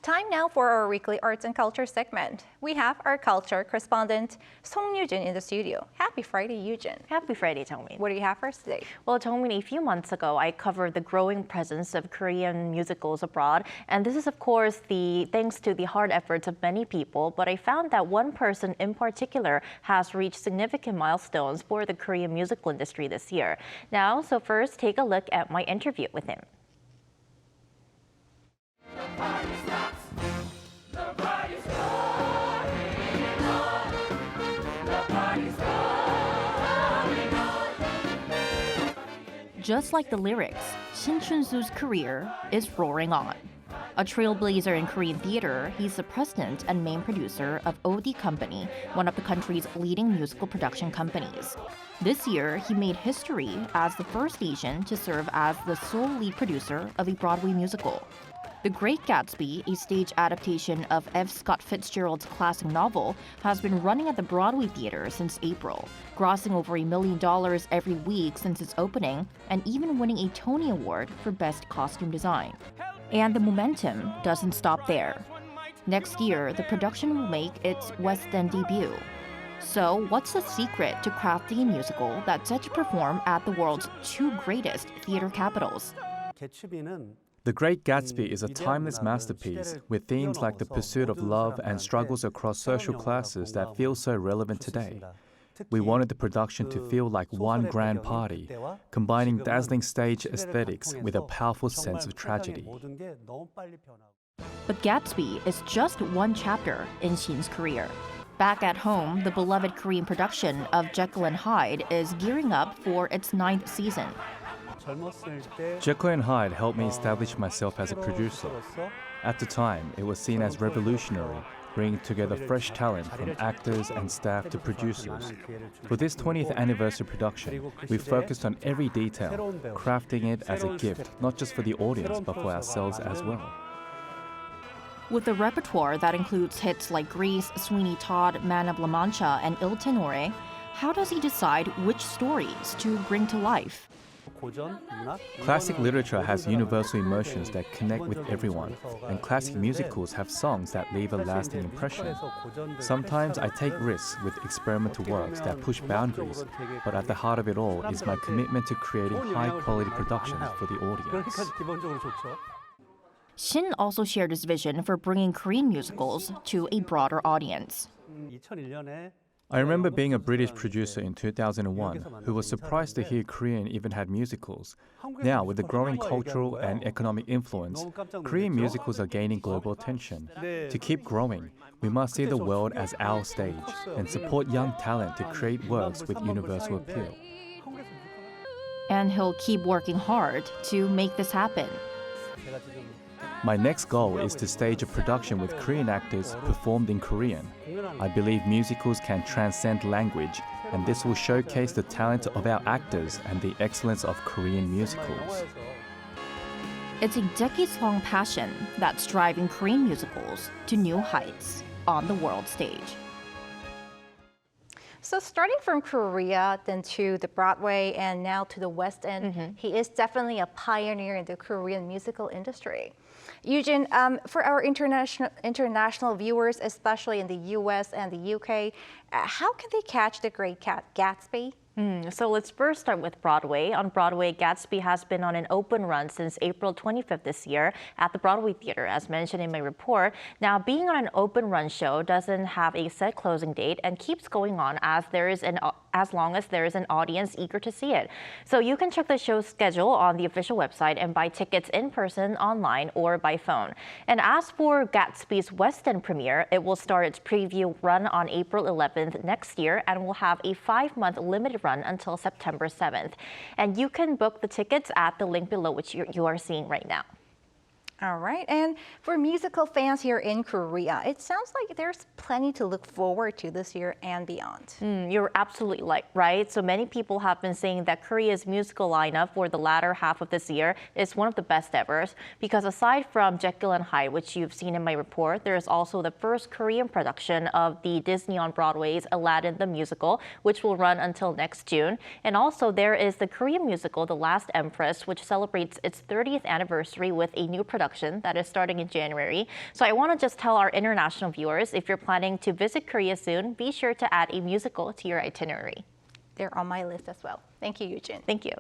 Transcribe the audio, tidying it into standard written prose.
Time now for our weekly arts and culture segment. We have our culture correspondent Song Yujin in the studio. Happy Friday, Yujin. Happy Friday, Jungmin. What do you have for us today? Well, Jungmin, a few months ago, I covered the growing presence of Korean musicals abroad. And this is, of course, thanks to the hard efforts of many people. But I found that one person in particular has reached significant milestones for the Korean musical industry this year. Now, so first, take a look at my interview with him. Just like the lyrics, Shin Chun-soo's career is roaring on. A trailblazer in Korean theater, he's the president and main producer of OD Company, one of the country's leading musical production companies. This year, he made history as the first Asian to serve as the sole lead producer of a Broadway musical. The Great Gatsby, a stage adaptation of F. Scott Fitzgerald's classic novel, has been running at the Broadway theater since April, grossing over $1 million every week since its opening, and even winning a Tony Award for Best Costume Design. And the momentum doesn't stop there. Next year, the production will make its West-End debut. So, what's the secret to crafting a musical that's set to perform at the world's two greatest theater capitals? The Great Gatsby is a timeless masterpiece with themes like the pursuit of love and struggles across social classes that feel so relevant today. We wanted the production to feel like one grand party, combining dazzling stage aesthetics with a powerful sense of tragedy. But Gatsby is just one chapter in Shin's career. Back at home, the beloved Korean production of Jekyll and Hyde is gearing up for its 9th season. Jekyll and Hyde helped me establish myself as a producer. At the time, it was seen as revolutionary, bringing together fresh talent from actors and staff to producers. For this 20th anniversary production, we focused on every detail, crafting it as a gift, not just for the audience, but for ourselves as well. With a repertoire that includes hits like Grease, Sweeney Todd, Man of La Mancha, and Il Tenore, how does he decide which stories to bring to life? Classic literature has universal emotions that connect with everyone, and classic musicals have songs that leave a lasting impression. Sometimes I take risks with experimental works that push boundaries, but at the heart of it all is my commitment to creating high-quality productions for the audience. Shin also shared his vision for bringing Korean musicals to a broader audience. I remember being a British producer in 2001 who was surprised to hear Korean even had musicals. Now, with the growing cultural and economic influence, Korean musicals are gaining global attention. To keep growing, we must see the world as our stage and support young talent to create works with universal appeal. And he'll keep working hard to make this happen. My next goal is to stage a production with Korean actors performed in Korean. I believe musicals can transcend language, and this will showcase the talent of our actors and the excellence of Korean musicals. It's a decades-long passion that's driving Korean musicals to new heights on the world stage. So starting from Korea, then to the Broadway, and now to the West End, he is definitely a pioneer in the Korean musical industry. Eugene, for our international viewers, especially in the US and the UK, how can they catch the Great Gatsby? So let's first start with Broadway. On Broadway, Gatsby has been on an open run since April 25th this year at the Broadway Theater, as mentioned in my report. Now, being on an open run show doesn't have a set closing date and keeps going on as long as there is an audience eager to see it. So you can check the show's schedule on the official website and buy tickets in person, online, or by phone. And as for Gatsby's West End premiere, it will start its preview run on April 11th next year and will have a 5-month limited run until September 7th. And you can book the tickets at the link below, which you are seeing right now. All right, and for musical fans here in Korea, it sounds like there's plenty to look forward to this year and beyond. You're absolutely right. So many people have been saying that Korea's musical lineup for the latter half of this year is one of the best ever, because aside from Jekyll and Hyde, which you've seen in my report, there is also the first Korean production of the Disney on Broadway's Aladdin the Musical, which will run until next June. And also there is the Korean musical, The Last Empress, which celebrates its 30th anniversary with a new production production that is starting in January. So I want to just tell our international viewers, if you're planning to visit Korea soon, be sure to add a musical to your itinerary. They're on my list as well. Thank you, Eugene. Thank you.